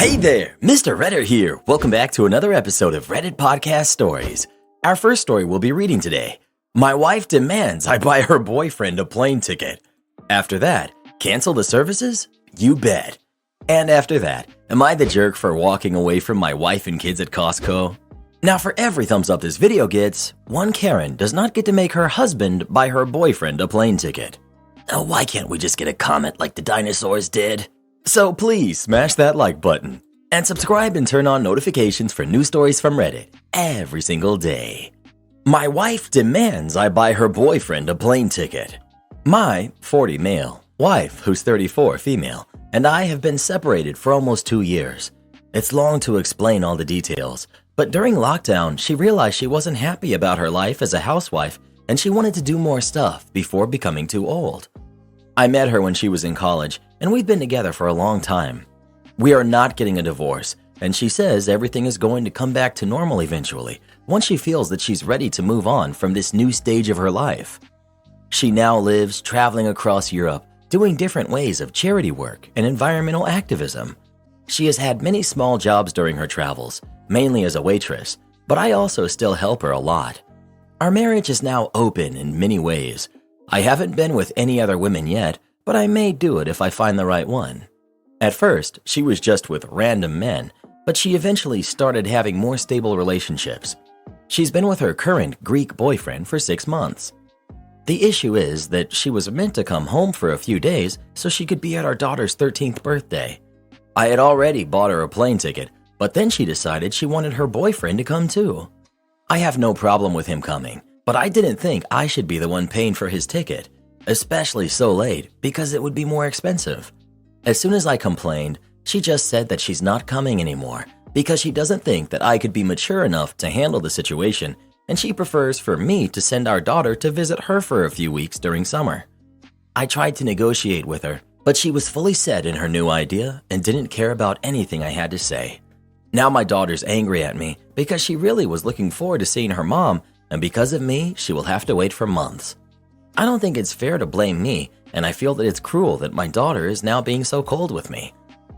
Hey there, Mr. Redder here. Welcome back to another episode of Reddit Podcast Stories. Our first story we'll be reading today. My wife demands I buy her boyfriend a plane ticket. After that, cancel the services? You bet. And after that, am I the jerk for walking away from my wife and kids at Costco? Now for every thumbs up this video gets, one Karen does not get to make her husband buy her boyfriend a plane ticket. Now why can't we just get a comment like the dinosaurs did? So please smash that like button and subscribe and turn on notifications for new stories from Reddit every single day. My wife demands I buy her boyfriend a plane ticket. My 40 male wife, who's 34 female, and I have been separated for almost 2 years. It's long to explain all the details, but during lockdown, she realized she wasn't happy about her life as a housewife and she wanted to do more stuff before becoming too old. I met her when she was in college, and we've been together for a long time. We are not getting a divorce, and she says everything is going to come back to normal eventually once she feels that she's ready to move on from this new stage of her life. She now lives traveling across Europe, doing different ways of charity work and environmental activism. She has had many small jobs during her travels, mainly as a waitress, but I also still help her a lot. Our marriage is now open in many ways. I haven't been with any other women yet, but I may do it if I find the right one. At first, she was just with random men, but she eventually started having more stable relationships. She's been with her current Greek boyfriend for 6 months. The issue is that she was meant to come home for a few days so she could be at our daughter's 13th birthday. I had already bought her a plane ticket, but then she decided she wanted her boyfriend to come too. I have no problem with him coming, but I didn't think I should be the one paying for his ticket, especially so late because it would be more expensive. As soon as I complained, she just said that she's not coming anymore because she doesn't think that I could be mature enough to handle the situation, and she prefers for me to send our daughter to visit her for a few weeks during summer. I tried to negotiate with her, but she was fully set in her new idea and didn't care about anything I had to say. Now my daughter's angry at me because she really was looking forward to seeing her mom, and because of me, she will have to wait for months. I don't think it's fair to blame me, and I feel that it's cruel that my daughter is now being so cold with me.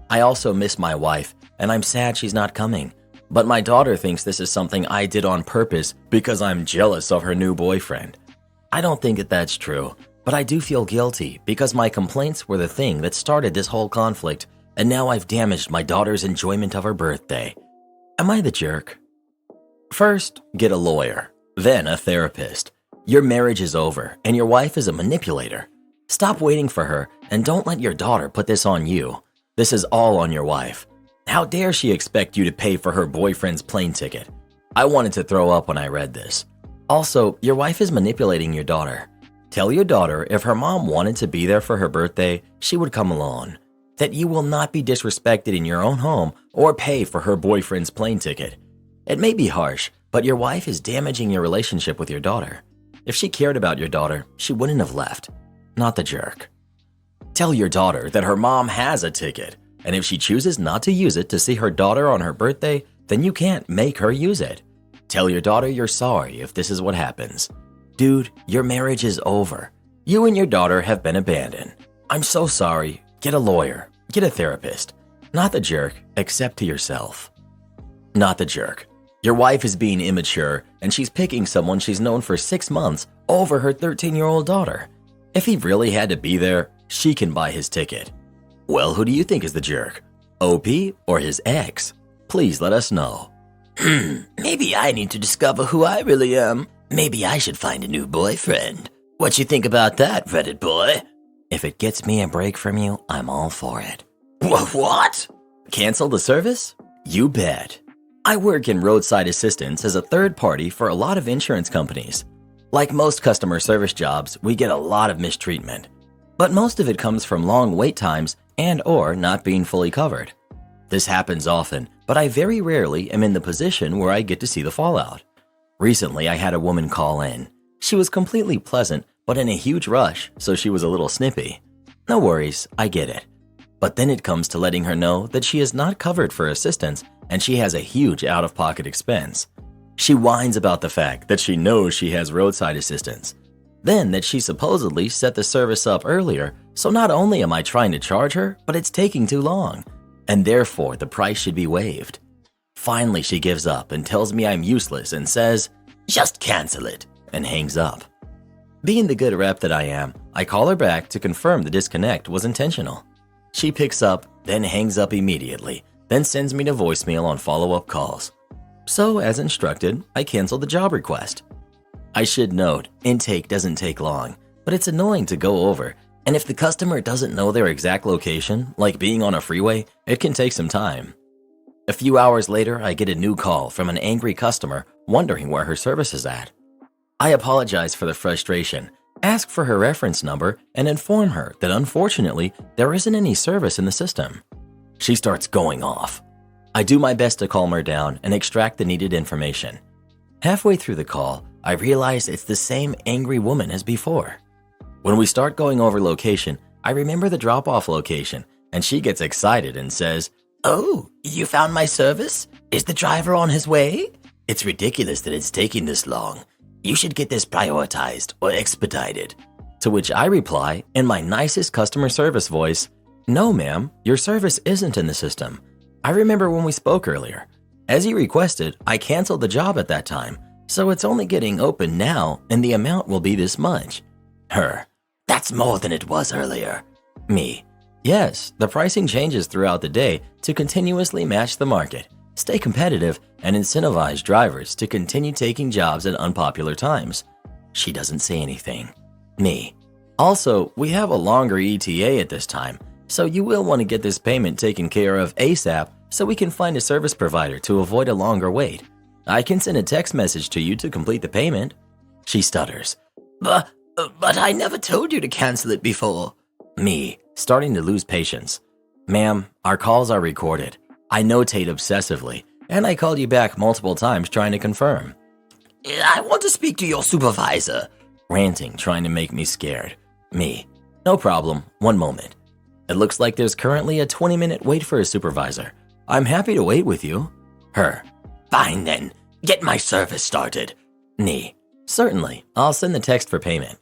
I also miss my wife, and I'm sad she's not coming, but my daughter thinks this is something I did on purpose because I'm jealous of her new boyfriend. I don't think that that's true, but I do feel guilty because my complaints were the thing that started this whole conflict, and now I've damaged my daughter's enjoyment of her birthday. Am I the jerk? First, get a lawyer, then a therapist. Your marriage is over, and your wife is a manipulator. Stop waiting for her, and don't let your daughter put this on you. This is all on your wife. How dare she expect you to pay for her boyfriend's plane ticket? I wanted to throw up when I read this. Also, your wife is manipulating your daughter. Tell your daughter if her mom wanted to be there for her birthday, she would come alone. That you will not be disrespected in your own home or pay for her boyfriend's plane ticket. It may be harsh, but your wife is damaging your relationship with your daughter. If she cared about your daughter, she wouldn't have left. Not the jerk. Tell your daughter that her mom has a ticket, and if she chooses not to use it to see her daughter on her birthday, then you can't make her use it. Tell your daughter you're sorry if this is what happens. Dude, your marriage is over. You and your daughter have been abandoned. I'm so sorry. Get a lawyer. Get a therapist. Not the jerk, except to yourself. Not the jerk. Your wife is being immature, and she's picking someone she's known for 6 months over her 13-year-old daughter. If he really had to be there, she can buy his ticket. Well, who do you think is the jerk? OP or his ex? Please let us know. Maybe I need to discover who I really am. Maybe I should find a new boyfriend. What you think about that, Reddit boy? If it gets me a break from you, I'm all for it. What? Cancel the service? You bet. I work in roadside assistance as a third party for a lot of insurance companies. Like most customer service jobs, we get a lot of mistreatment. But most of it comes from long wait times and/or not being fully covered. This happens often, but I very rarely am in the position where I get to see the fallout. Recently, I had a woman call in. She was completely pleasant, but in a huge rush, so she was a little snippy. No worries, I get it. But then it comes to letting her know that she is not covered for assistance and she has a huge out-of-pocket expense. She whines about the fact that she knows she has roadside assistance. Then that she supposedly set the service up earlier, so not only am I trying to charge her, but it's taking too long. and therefore the price should be waived. Finally, she gives up and tells me I'm useless and says, "Just cancel it," and hangs up. Being the good rep that I am, I call her back to confirm the disconnect was intentional. She picks up, then hangs up immediately, then sends me to voicemail on follow-up calls. So, as instructed, I cancel the job request. I should note, intake doesn't take long, but it's annoying to go over, and if the customer doesn't know their exact location, like being on a freeway, it can take some time. A few hours later, I get a new call from an angry customer wondering where her service is at. I apologize for the frustration, ask for her reference number, and inform her that unfortunately, there isn't any service in the system. She starts going off. I do my best to calm her down and extract the needed information. Halfway through the call, I realize it's the same angry woman as before. When we start going over location, I remember the drop-off location, and she gets excited and says, "Oh, you found my service? Is the driver on his way? It's ridiculous that it's taking this long. You should get this prioritized or expedited." To which I reply in my nicest customer service voice, "No, ma'am, your service isn't in the system. I remember when we spoke earlier. As you requested, I canceled the job at that time, so it's only getting open now and the amount will be this much." Her, "That's more than it was earlier." Me, "Yes, the pricing changes throughout the day to continuously match the market, stay competitive, and incentivize drivers to continue taking jobs at unpopular times." She doesn't say anything. Me, "Also, we have a longer ETA at this time, so you will want to get this payment taken care of ASAP so we can find a service provider to avoid a longer wait. I can send a text message to you to complete the payment." She stutters. But I never told you to cancel it before." Me, starting to lose patience. "Ma'am, our calls are recorded. I notate obsessively, and I called you back multiple times trying to confirm." "I want to speak to your supervisor," ranting, trying to make me scared. Me, "No problem, one moment. It looks like there's currently a 20-minute wait for a supervisor. I'm happy to wait with you." Her, "Fine then, get my service started." Me, "Certainly, I'll send the text for payment."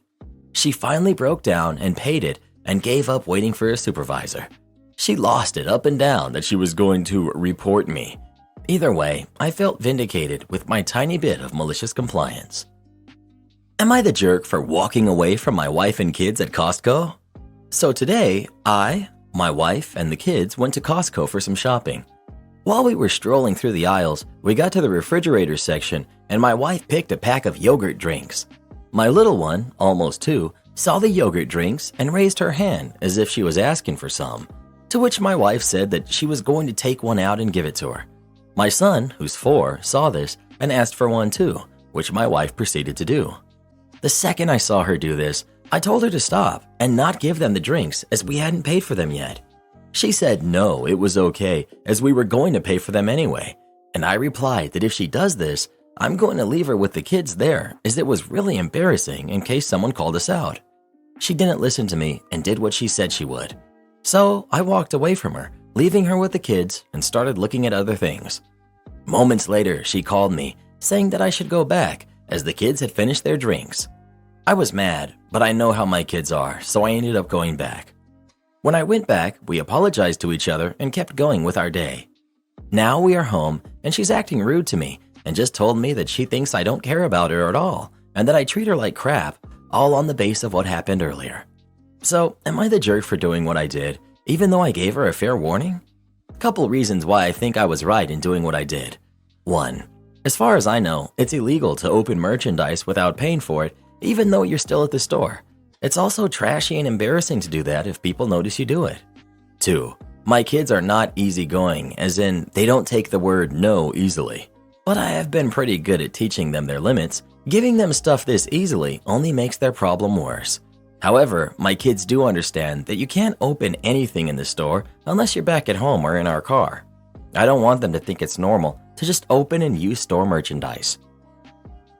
She finally broke down and paid it and gave up waiting for a supervisor. She lost it up and down that she was going to report me. Either way, I felt vindicated with my tiny bit of malicious compliance. Am I the jerk for walking away from my wife and kids at Costco? So today, I, my wife, and the kids went to Costco for some shopping. While we were strolling through the aisles, we got to the refrigerator section and my wife picked a pack of yogurt drinks. My little one, almost 2, saw the yogurt drinks and raised her hand as if she was asking for some, to which my wife said that she was going to take one out and give it to her. My son, who's 4, saw this and asked for one too, which my wife proceeded to do. The second I saw her do this, I told her to stop and not give them the drinks as we hadn't paid for them yet. She said no, it was okay as we were going to pay for them anyway, and I replied that if she does this, I'm going to leave her with the kids there as it was really embarrassing in case someone called us out. She didn't listen to me and did what she said she would. So I walked away from her, leaving her with the kids and started looking at other things. Moments later, she called me saying that I should go back as the kids had finished their drinks. I was mad, but I know how my kids are, so I ended up going back. When I went back, we apologized to each other and kept going with our day. Now we are home and she's acting rude to me and just told me that she thinks I don't care about her at all and that I treat her like crap, all on the base of what happened earlier. So, am I the jerk for doing what I did, even though I gave her a fair warning? Couple reasons why I think I was right in doing what I did. 1. As far as I know, it's illegal to open merchandise without paying for it, even though you're still at the store. It's also trashy and embarrassing to do that if people notice you do it. 2. My kids are not easygoing, as in they don't take the word no easily. But I have been pretty good at teaching them their limits. Giving them stuff this easily only makes their problem worse. However, my kids do understand that you can't open anything in the store unless you're back at home or in our car. I don't want them to think it's normal to just open and use store merchandise.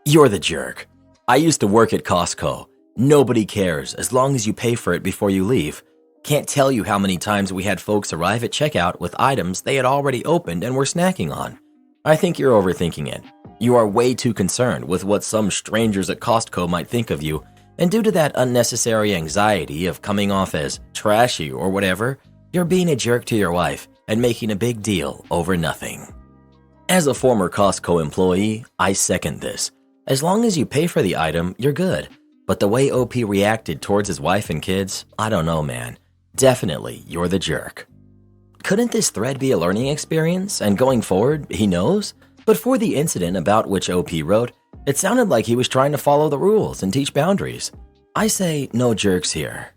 You're the jerk. I used to work at Costco. Nobody cares as long as you pay for it before you leave. Can't tell you how many times we had folks arrive at checkout with items they had already opened and were snacking on. I think you're overthinking it. You are way too concerned with what some strangers at Costco might think of you, and due to that unnecessary anxiety of coming off as trashy or whatever, you're being a jerk to your wife and making a big deal over nothing. As a former Costco employee, I second this. As long as you pay for the item, you're good. But the way OP reacted towards his wife and kids, I don't know, man. Definitely, you're the jerk. Couldn't this thread be a learning experience, and going forward, he knows? But for the incident about which OP wrote, it sounded like he was trying to follow the rules and teach boundaries. I say no jerks here.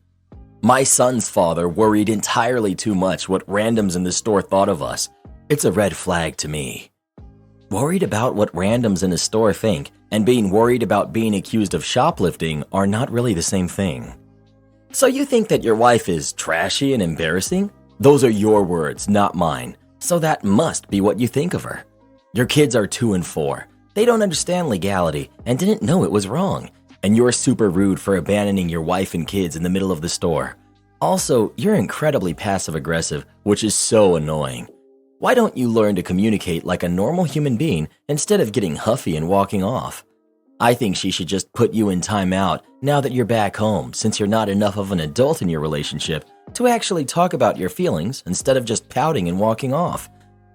My son's father worried entirely too much what randoms in the store thought of us. It's a red flag to me. Worried about what randoms in a store think and being worried about being accused of shoplifting are not really the same thing. So you think that your wife is trashy and embarrassing? Those are your words, not mine. So that must be what you think of her. Your kids are 2 and 4. They don't understand legality and didn't know it was wrong. And you're super rude for abandoning your wife and kids in the middle of the store. Also, you're incredibly passive-aggressive, which is so annoying. Why don't you learn to communicate like a normal human being instead of getting huffy and walking off? I think she should just put you in timeout now that you're back home, since you're not enough of an adult in your relationship to actually talk about your feelings instead of just pouting and walking off.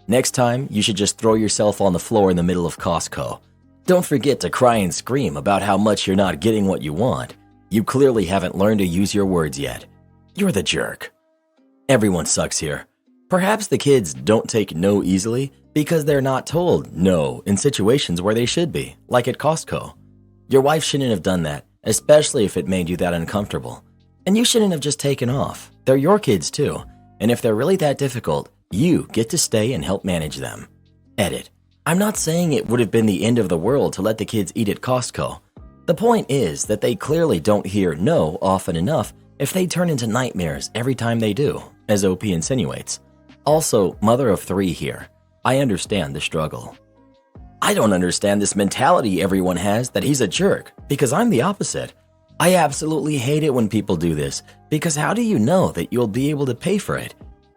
Next time, you should just throw yourself on the floor in the middle of Costco. Don't forget to cry and scream about how much you're not getting what you want. You clearly haven't learned to use your words yet. You're the jerk. Everyone sucks here. Perhaps the kids don't take no easily because they're not told no in situations where they should be, like at Costco. Your wife shouldn't have done that, especially if it made you that uncomfortable. And you shouldn't have just taken off. They're your kids too. And if they're really that difficult, you get to stay and help manage them. Edit. I'm not saying it would have been the end of the world to let the kids eat at Costco. The point is that they clearly don't hear no often enough if they turn into nightmares every time they do, as OP insinuates. Also, mother of 3 here. I understand the struggle. I don't understand this mentality everyone has that he's a jerk, because I'm the opposite. I absolutely hate it when people do this, because how do you know that you'll be able to pay for it?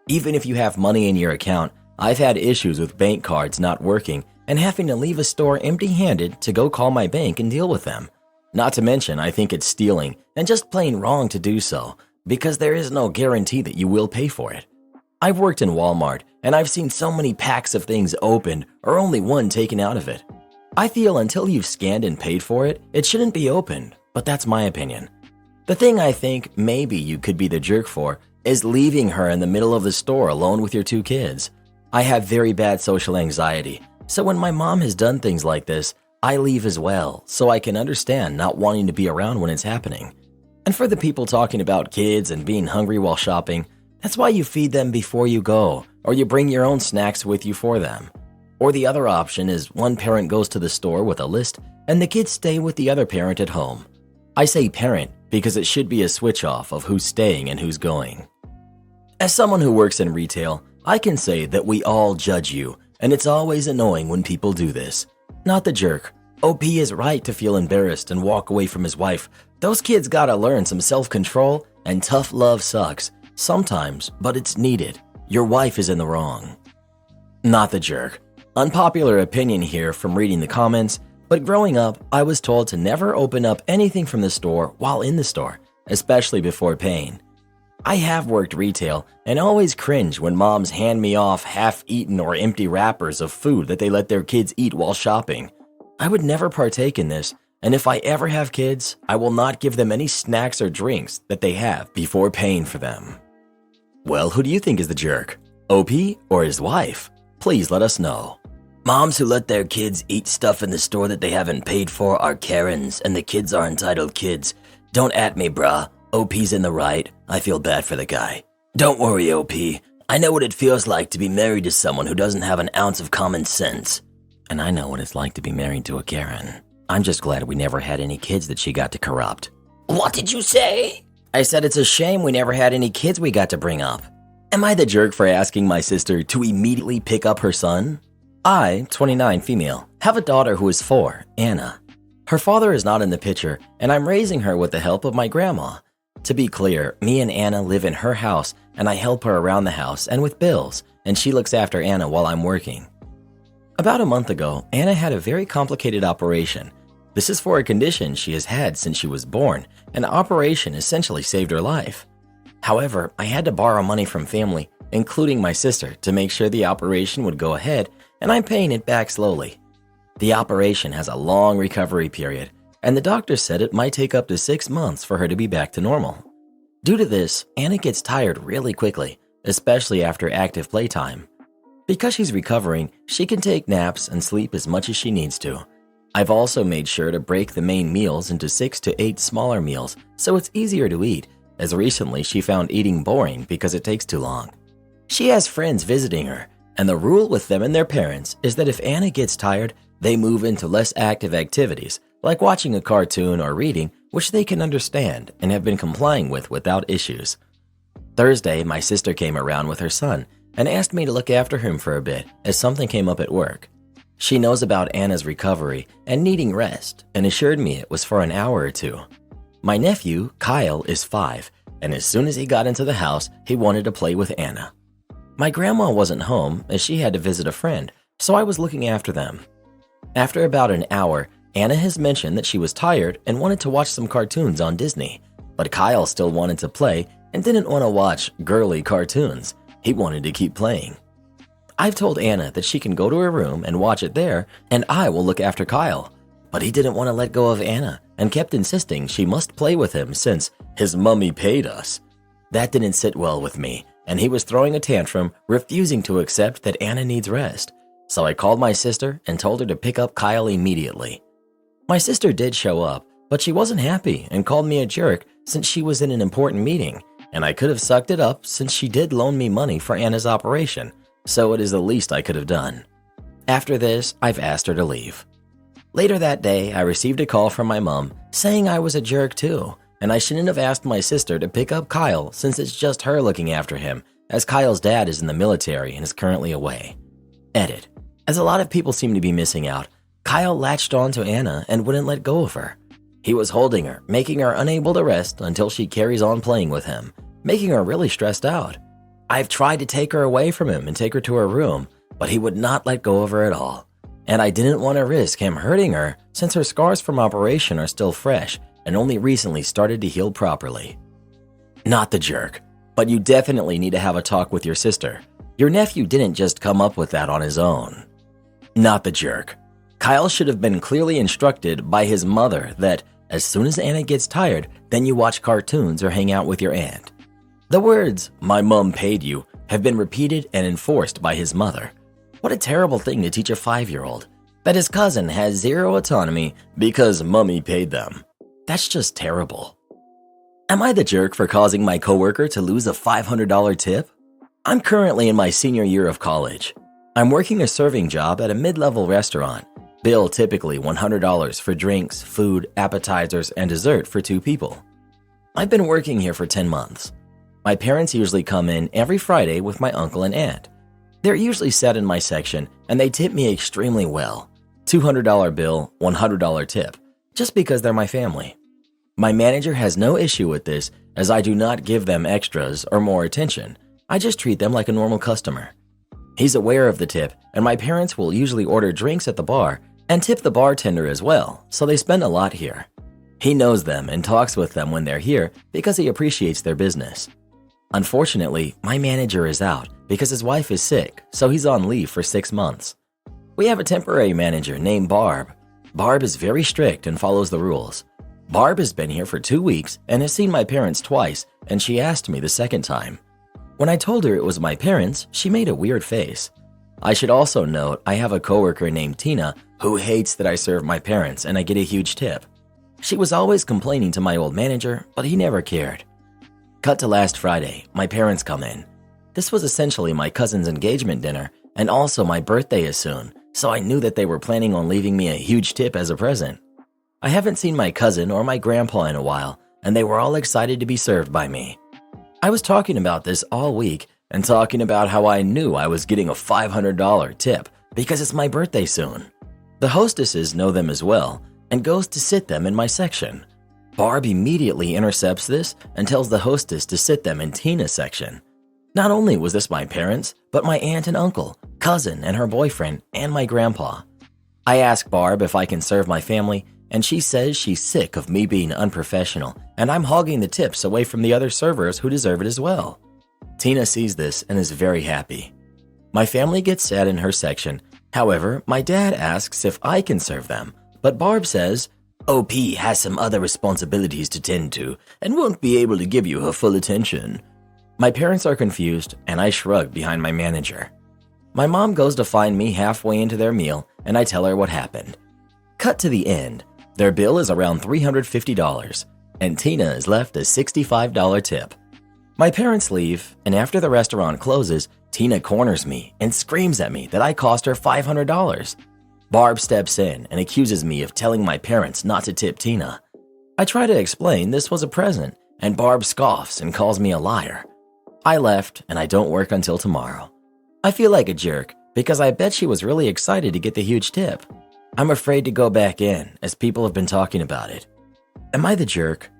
Even if you have money in your account, I've had issues with bank cards not working and having to leave a store empty-handed to go call my bank and deal with them. Not to mention, I think it's stealing and just plain wrong to do so, because there is no guarantee that you will pay for it. I've worked in Walmart, and I've seen so many packs of things opened or only one taken out of it. I feel until you've scanned and paid for it, it shouldn't be opened, but that's my opinion. The thing I think maybe you could be the jerk for is leaving her in the middle of the store alone with your 2 kids. I have very bad social anxiety, so when my mom has done things like this, I leave as well, so I can understand not wanting to be around when it's happening. And for the people talking about kids and being hungry while shopping, that's why you feed them before you go, or you bring your own snacks with you for them. Or the other option is one parent goes to the store with a list and the kids stay with the other parent at home. I say parent because it should be a switch off of who's staying and who's going. As someone who works in retail, I can say that we all judge you, and it's always annoying when people do this. Not the jerk. OP is right to feel embarrassed and walk away from his wife. Those kids gotta learn some self-control, and tough love sucks. Sometimes, but it's needed. Your wife is in the wrong. Not the jerk. Unpopular opinion here from reading the comments, but growing up, I was told to never open up anything from the store while in the store, especially before paying. I have worked retail and always cringe when moms hand me off half-eaten or empty wrappers of food that they let their kids eat while shopping. I would never partake in this, and if I ever have kids, I will not give them any snacks or drinks that they have before paying for them. Well, who do you think is the jerk? OP or his wife? Please let us know. Moms who let their kids eat stuff in the store that they haven't paid for are Karens, and the kids are entitled kids. Don't at me, brah. OP's in the right. I feel bad for the guy. Don't worry, OP. I know what it feels like to be married to someone who doesn't have an ounce of common sense. And I know what it's like to be married to a Karen. I'm just glad we never had any kids that she got to corrupt. What did you say? I said it's a shame we never had any kids we got to bring up. Am I the jerk for asking my sister to immediately pick up her son? I, 29 female, have a daughter who is 4, Anna. Her father is not in the picture, and I'm raising her with the help of my grandma. To be clear, me and Anna live in her house, and I help her around the house and with bills, and she looks after Anna while I'm working. About a month ago, Anna had a very complicated operation. This is for a condition she has had since she was born. An operation essentially saved her life. However, I had to borrow money from family, including my sister, to make sure the operation would go ahead, and I'm paying it back slowly. The operation has a long recovery period, and the doctor said it might take up to 6 months for her to be back to normal. Due to this, Anna gets tired really quickly, especially after active playtime. Because she's recovering, she can take naps and sleep as much as she needs to. I've also made sure to break the main meals into 6 to 8 smaller meals so it's easier to eat, as recently she found eating boring because it takes too long. She has friends visiting her, and the rule with them and their parents is that if Anna gets tired, they move into less active activities, like watching a cartoon or reading, which they can understand and have been complying with without issues. Thursday, my sister came around with her son and asked me to look after him for a bit as something came up at work. She knows about Anna's recovery and needing rest and assured me it was for an hour or two. My nephew, Kyle, is 5, and as soon as he got into the house, he wanted to play with Anna. My grandma wasn't home as she had to visit a friend, so I was looking after them. After about an hour, Anna has mentioned that she was tired and wanted to watch some cartoons on Disney, but Kyle still wanted to play and didn't want to watch girly cartoons. He wanted to keep playing. I've told Anna that she can go to her room and watch it there, and I will look after Kyle. But he didn't want to let go of Anna and kept insisting she must play with him since his mummy paid us. That didn't sit well with me, and he was throwing a tantrum, refusing to accept that Anna needs rest. So I called my sister and told her to pick up Kyle immediately. My sister did show up, but she wasn't happy and called me a jerk since she was in an important meeting, and I could have sucked it up since she did loan me money for Anna's operation, so it is the least I could have done. After this, I've asked her to leave. Later that day, I received a call from my mom saying I was a jerk too, and I shouldn't have asked my sister to pick up Kyle since it's just her looking after him, as Kyle's dad is in the military and is currently away. Edit. As a lot of people seem to be missing out, Kyle latched on to Anna and wouldn't let go of her. He was holding her, making her unable to rest until she carries on playing with him, making her really stressed out. I've tried to take her away from him and take her to her room, but he would not let go of her at all. And I didn't want to risk him hurting her since her scars from operation are still fresh and only recently started to heal properly. Not the jerk, but you definitely need to have a talk with your sister. Your nephew didn't just come up with that on his own. Not the jerk. Kyle should have been clearly instructed by his mother that as soon as Anna gets tired, then you watch cartoons or hang out with your aunt. The words, "my mom paid you," have been repeated and enforced by his mother. What a terrible thing to teach a 5-year-old, that his cousin has zero autonomy because mummy paid them. That's just terrible. Am I the jerk for causing my coworker to lose a $500 tip? I'm currently in my senior year of college. I'm working a serving job at a mid-level restaurant. Bill typically $100 for drinks, food, appetizers, and dessert for 2 people. I've been working here for 10 months. My parents usually come in every Friday with my uncle and aunt. They're usually set in my section, and they tip me extremely well. $200 bill, $100 tip, just because they're my family. My manager has no issue with this, as I do not give them extras or more attention. I just treat them like a normal customer. He's aware of the tip, and my parents will usually order drinks at the bar and tip the bartender as well, so they spend a lot here. He knows them and talks with them when they're here because he appreciates their business. Unfortunately, my manager is out because his wife is sick, so he's on leave for 6 months. We have a temporary manager named Barb. Barb is very strict and follows the rules. Barb has been here for 2 weeks and has seen my parents twice, and she asked me the second time. When I told her it was my parents, she made a weird face. I should also note I have a coworker named Tina who hates that I serve my parents and I get a huge tip. She was always complaining to my old manager, but he never cared. Cut to last Friday, my parents come in. This was essentially my cousin's engagement dinner, and also my birthday is soon, so I knew that they were planning on leaving me a huge tip as a present. I haven't seen my cousin or my grandpa in a while, and they were all excited to be served by me. I was talking about this all week and talking about how I knew I was getting a $500 tip because it's my birthday soon. The hostesses know them as well and goes to sit them in my section. Barb immediately intercepts this and tells the hostess to sit them in Tina's section. Not only was this my parents, but my aunt and uncle, cousin and her boyfriend, and my grandpa. I ask Barb if I can serve my family, and she says she's sick of me being unprofessional and I'm hogging the tips away from the other servers who deserve it as well. Tina sees this and is very happy. My family gets sat in her section. However, my dad asks if I can serve them, but Barb says, OP has some other responsibilities to tend to and won't be able to give you her full attention. My parents are confused, and I shrug behind my manager. My mom goes to find me halfway into their meal, and I tell her what happened. Cut to the end. Their bill is around $350, and Tina is left a $65 tip. My parents leave, and after the restaurant closes, Tina corners me and screams at me that I cost her $500. Barb steps in and accuses me of telling my parents not to tip Tina. I try to explain this was a present, and Barb scoffs and calls me a liar. I left, and I don't work until tomorrow. I feel like a jerk because I bet she was really excited to get the huge tip. I'm afraid to go back in as people have been talking about it. Am I the jerk?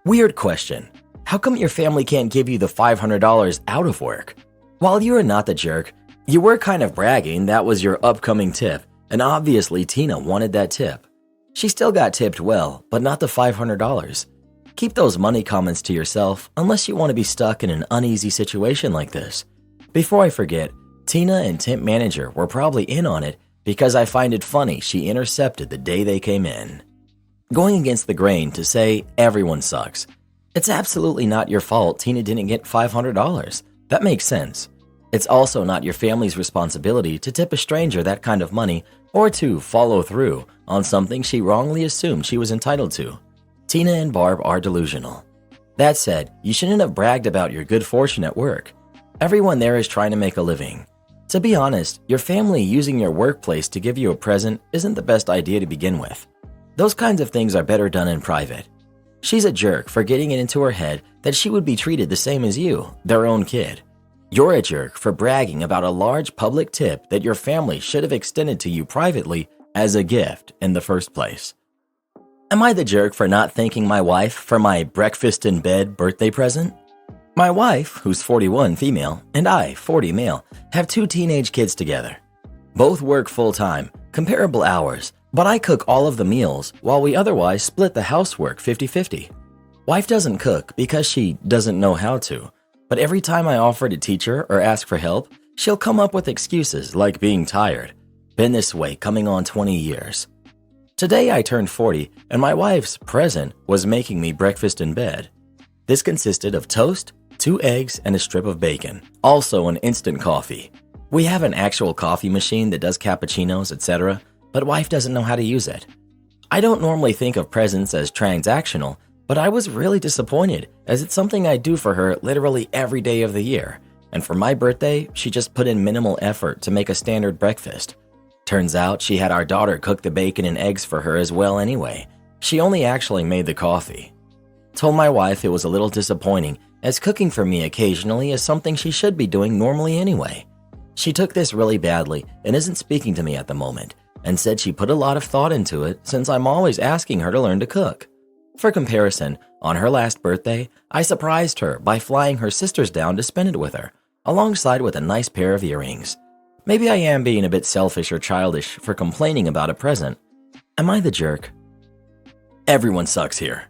Weird question. How come your family can't give you the $500 out of work? While you are not the jerk, you were kind of bragging that was your upcoming tip, and obviously Tina wanted that tip. She still got tipped well, but not the $500. Keep those money comments to yourself unless you want to be stuck in an uneasy situation like this. Before I forget, Tina and temp manager were probably in on it because I find it funny she intercepted the day they came in. Going against the grain to say everyone sucks. It's absolutely not your fault Tina didn't get $500. That makes sense. It's also not your family's responsibility to tip a stranger that kind of money or to follow through on something she wrongly assumed she was entitled to. Tina and Barb are delusional. That said, you shouldn't have bragged about your good fortune at work. Everyone there is trying to make a living. To be honest, your family using your workplace to give you a present isn't the best idea to begin with. Those kinds of things are better done in private. She's a jerk for getting it into her head that she would be treated the same as you, their own kid. You're a jerk for bragging about a large public tip that your family should have extended to you privately as a gift in the first place. Am I the jerk for not thanking my wife for my breakfast in bed birthday present? My wife, who's 41 female, and I, 40 male, have 2 teenage kids together. Both work full-time, comparable hours, but I cook all of the meals while we otherwise split the housework 50-50. Wife doesn't cook because she doesn't know how to, but every time I offer to teach her or ask for help, she'll come up with excuses like being tired. Been this way coming on 20 years. Today I turned 40 and my wife's present was making me breakfast in bed. This consisted of toast, 2 eggs, and a strip of bacon, also an instant coffee. We have an actual coffee machine that does cappuccinos, etc., but wife doesn't know how to use it. I don't normally think of presents as transactional, but I was really disappointed as it's something I do for her literally every day of the year, and for my birthday, she just put in minimal effort to make a standard breakfast. Turns out she had our daughter cook the bacon and eggs for her as well anyway. She only actually made the coffee. Told my wife it was a little disappointing as cooking for me occasionally is something she should be doing normally anyway. She took this really badly and isn't speaking to me at the moment, and said she put a lot of thought into it since I'm always asking her to learn to cook. For comparison, on her last birthday, I surprised her by flying her sisters down to spend it with her, alongside with a nice pair of earrings. Maybe I am being a bit selfish or childish for complaining about a present. Am I the jerk? Everyone sucks here.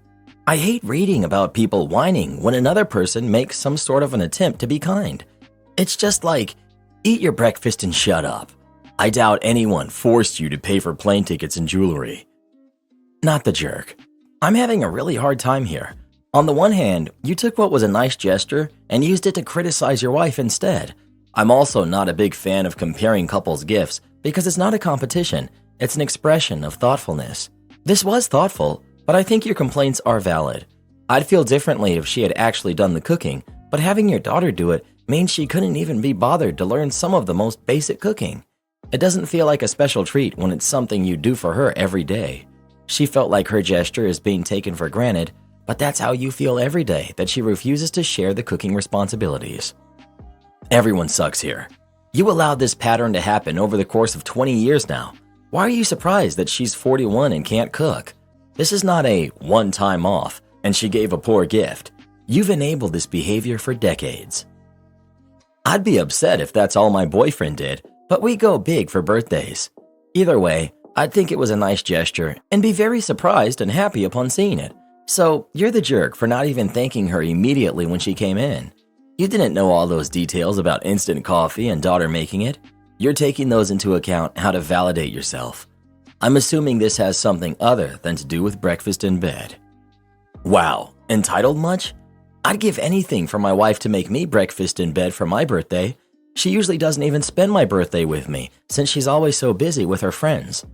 I hate reading about people whining when another person makes some sort of an attempt to be kind. It's just like, eat your breakfast and shut up. I doubt anyone forced you to pay for plane tickets and jewelry. Not the jerk. I'm having a really hard time here. On the one hand, you took what was a nice gesture and used it to criticize your wife instead. I'm also not a big fan of comparing couples' gifts because it's not a competition, it's an expression of thoughtfulness. This was thoughtful, but I think your complaints are valid. I'd feel differently if she had actually done the cooking, but having your daughter do it means she couldn't even be bothered to learn some of the most basic cooking. It doesn't feel like a special treat when it's something you do for her every day. She felt like her gesture is being taken for granted, but that's how you feel every day that she refuses to share the cooking responsibilities. Everyone sucks here. You allowed this pattern to happen over the course of 20 years now. Why are you surprised that she's 41 and can't cook? This is not a one-time off, and she gave a poor gift. You've enabled this behavior for decades. I'd be upset if that's all my boyfriend did, but we go big for birthdays. Either way, I'd think it was a nice gesture and be very surprised and happy upon seeing it. So, you're the jerk for not even thanking her immediately when she came in. You didn't know all those details about instant coffee and daughter making it. You're taking those into account how to validate yourself. I'm assuming this has something other than to do with breakfast in bed. Wow, entitled much? I'd give anything for my wife to make me breakfast in bed for my birthday. She usually doesn't even spend my birthday with me since she's always so busy with her friends.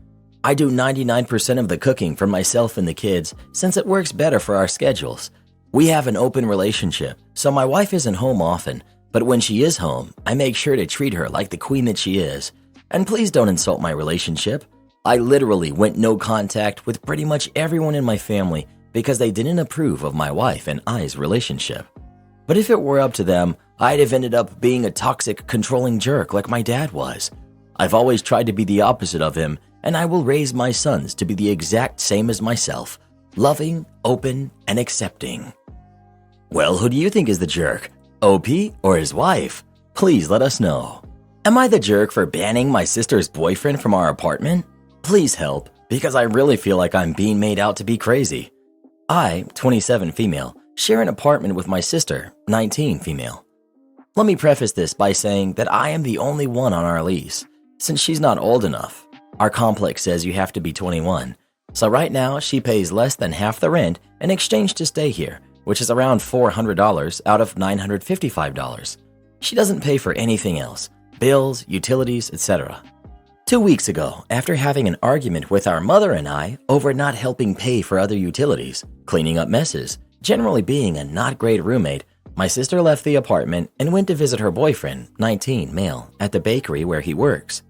I do 99% of the cooking for myself and the kids since it works better for our schedules. We have an open relationship, so my wife isn't home often, but when she is home, I make sure to treat her like the queen that she is. And please don't insult my relationship. I literally went no contact with pretty much everyone in my family because they didn't approve of my wife and I's relationship. But if it were up to them, I'd have ended up being a toxic, controlling jerk like my dad was. I've always tried to be the opposite of him, and I will raise my sons to be the exact same as myself, loving, open, and accepting. Well, who do you think is the jerk? OP or his wife? Please let us know. Am I the jerk for banning my sister's boyfriend from our apartment? Please help, because I really feel like I'm being made out to be crazy. I, 27 female, share an apartment with my sister, 19 female. Let me preface this by saying that I am the only one on our lease, since she's not old enough. Our complex says you have to be 21, so right now she pays less than half the rent in exchange to stay here, which is around $400 out of $955. She doesn't pay for anything else, bills, utilities, etc. 2 weeks ago, after having an argument with our mother and I over not helping pay for other utilities, cleaning up messes, generally being a not great roommate, my sister left the apartment and went to visit her boyfriend, 19 male, at the bakery where he works.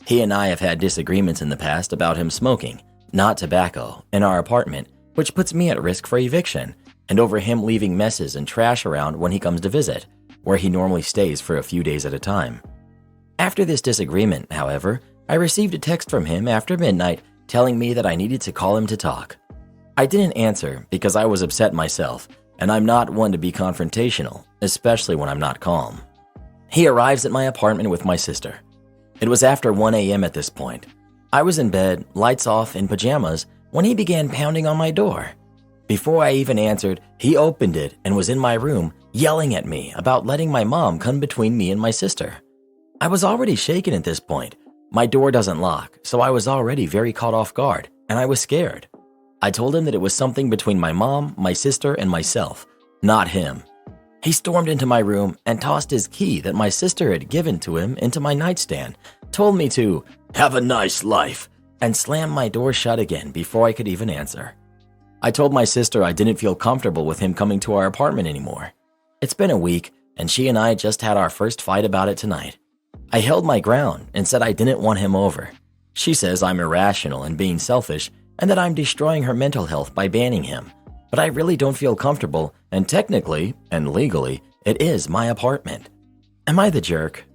He and I have had disagreements in the past about him smoking, not tobacco, in our apartment, which puts me at risk for eviction, and over him leaving messes and trash around when he comes to visit, where he normally stays for a few days at a time. After this disagreement, however, I received a text from him after midnight telling me that I needed to call him to talk. I didn't answer because I was upset myself, and I'm not one to be confrontational, especially when I'm not calm. He arrives at my apartment with my sister. It was after 1 a.m. at this point. I was in bed, lights off, in pajamas, when he began pounding on my door. Before I even answered, he opened it and was in my room, yelling at me about letting my mom come between me and my sister. I was already shaken at this point. My door doesn't lock, so I was already very caught off guard, and I was scared. I told him that it was something between my mom, my sister, and myself, not him. He stormed into my room and tossed his key that my sister had given to him into my nightstand, told me to have a nice life, and slammed my door shut again before I could even answer. I told my sister I didn't feel comfortable with him coming to our apartment anymore. It's been a week, and she and I just had our first fight about it tonight. I held my ground and said I didn't want him over. She says I'm irrational and being selfish, and that I'm destroying her mental health by banning him. But I really don't feel comfortable, and technically, and legally, it is my apartment. Am I the jerk?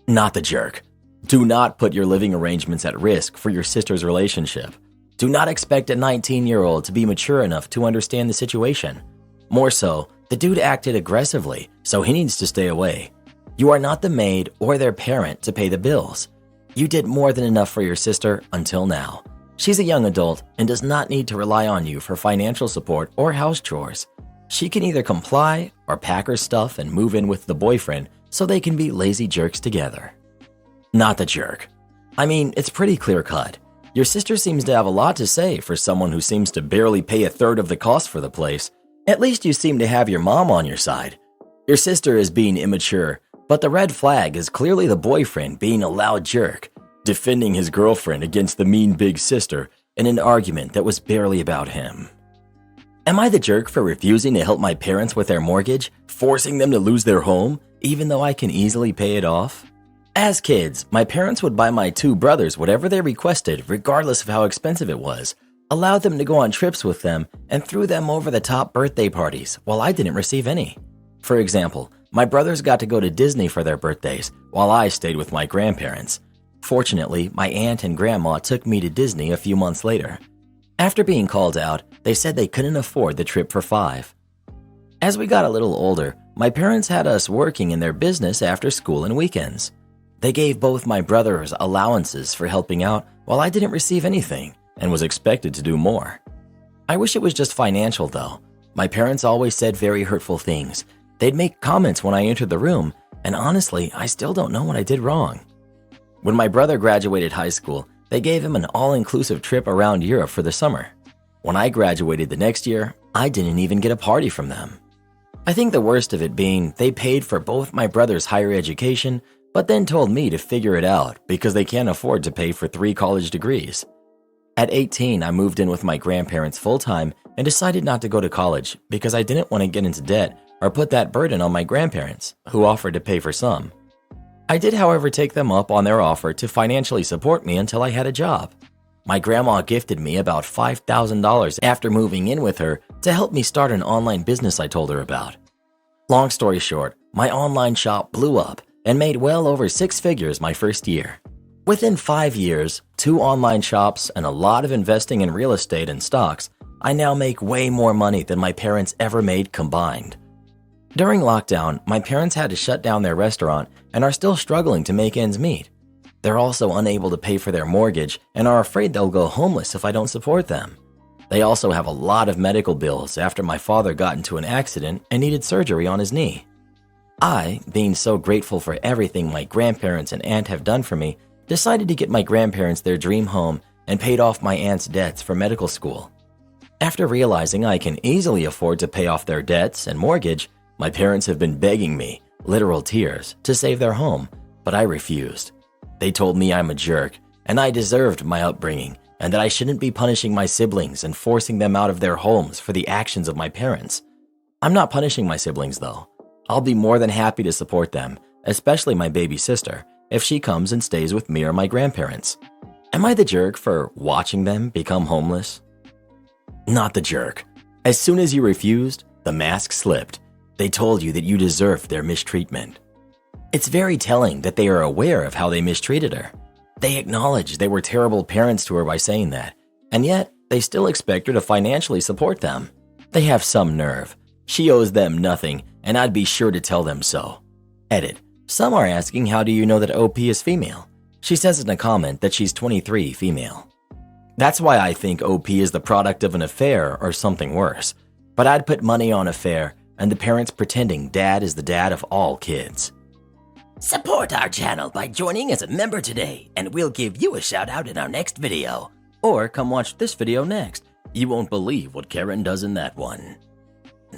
Not the jerk. Do not put your living arrangements at risk for your sister's relationship. Do not expect a 19-year-old to be mature enough to understand the situation. More so, the dude acted aggressively, so he needs to stay away. You are not the maid or their parent to pay the bills. You did more than enough for your sister until now. She's a young adult and does not need to rely on you for financial support or house chores. She can either comply or pack her stuff and move in with the boyfriend so they can be lazy jerks together. Not the jerk. I mean, it's pretty clear-cut. Your sister seems to have a lot to say for someone who seems to barely pay a third of the cost for the place. At least you seem to have your mom on your side. Your sister is being immature, but the red flag is clearly the boyfriend being a loud jerk, defending his girlfriend against the mean big sister in an argument that was barely about him. Am I the jerk for refusing to help my parents with their mortgage, forcing them to lose their home, even though I can easily pay it off? As kids, my parents would buy my 2 brothers whatever they requested regardless of how expensive it was, allowed them to go on trips with them, and threw them over-the-top birthday parties while I didn't receive any. For example, my brothers got to go to Disney for their birthdays while I stayed with my grandparents. Fortunately, my aunt and grandma took me to Disney a few months later. After being called out, they said they couldn't afford the trip for 5. As we got a little older, my parents had us working in their business after school and weekends. They gave both my brothers allowances for helping out while I didn't receive anything and was expected to do more. I wish it was just financial though. My parents always said very hurtful things, They'd make comments when I entered the room, and honestly, I still don't know what I did wrong. When my brother graduated high school, they gave him an all-inclusive trip around Europe for the summer. When I graduated the next year, I didn't even get a party from them. I think the worst of it being they paid for both my brother's higher education, but then told me to figure it out because they can't afford to pay for 3 college degrees. At 18, I moved in with my grandparents full-time and decided not to go to college because I didn't want to get into debt or put that burden on my grandparents, who offered to pay for some. I did, however, take them up on their offer to financially support me until I had a job. My grandma gifted me about $5,000 after moving in with her to help me start an online business I told her about. Long story short, my online shop blew up and made well over 6 figures my first year. Within 5 years, 2 online shops, and a lot of investing in real estate and stocks, I now make way more money than my parents ever made combined. During lockdown, my parents had to shut down their restaurant and are still struggling to make ends meet. They're also unable to pay for their mortgage and are afraid they'll go homeless if I don't support them. They also have a lot of medical bills after my father got into an accident and needed surgery on his knee. I, being so grateful for everything my grandparents and aunt have done for me, decided to get my grandparents their dream home and paid off my aunt's debts for medical school. After realizing I can easily afford to pay off their debts and mortgage, my parents have been begging me, literal tears, to save their home, but I refused. They told me I'm a jerk, and I deserved my upbringing, and that I shouldn't be punishing my siblings and forcing them out of their homes for the actions of my parents. I'm not punishing my siblings, though. I'll be more than happy to support them, especially my baby sister, if she comes and stays with me or my grandparents. Am I the jerk for watching them become homeless? Not the jerk. As soon as you refused, the mask slipped. They told you that you deserved their mistreatment. It's very telling that they are aware of how they mistreated her. They acknowledge they were terrible parents to her by saying that, and yet they still expect her to financially support them. They have some nerve. She owes them nothing, and I'd be sure to tell them so. Edit. Some are asking, how do you know that OP is female? She says in a comment that she's 23 female. That's why I think OP is the product of an affair or something worse. But I'd put money on affair and the parents pretending dad is the dad of all kids. Support our channel by joining as a member today, and we'll give you a shout out in our next video. Or come watch this video next. You won't believe what Karen does in that one.